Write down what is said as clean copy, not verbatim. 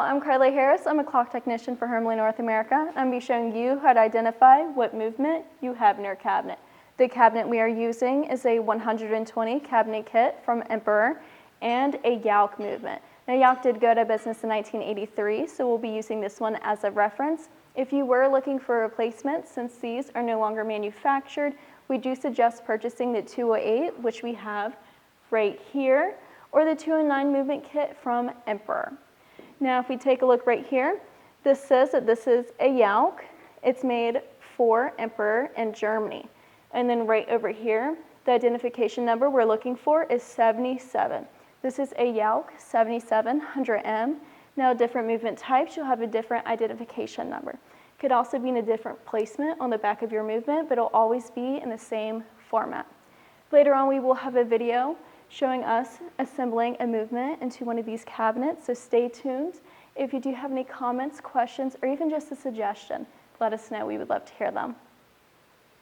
I'm Carly Harris. I'm a clock technician for Hermle North America. I'm going to be showing you how to identify what movement you have in your cabinet. The cabinet we are using is a 120 cabinet kit from Emperor and a Yauk movement. Now Yauk did go out of business in 1983, so we'll be using this one as a reference. If you were looking for a replacement, since these are no longer manufactured, we do suggest purchasing the 208, which we have right here, or the 209 movement kit from Emperor. Now if we take a look right here, this says that this is a Yauk. It's made for Emperor in Germany. And then right over here, the identification number we're looking for is 77. This is a Yauk 7700M. Now different movement types, you'll have a different identification number. Could also be in a different placement on the back of your movement, but it'll always be in the same format. Later on, we will have a video showing us assembling a movement into one of these cabinets, so stay tuned. If you do have any comments, questions, or even just a suggestion, let us know. We would love to hear them.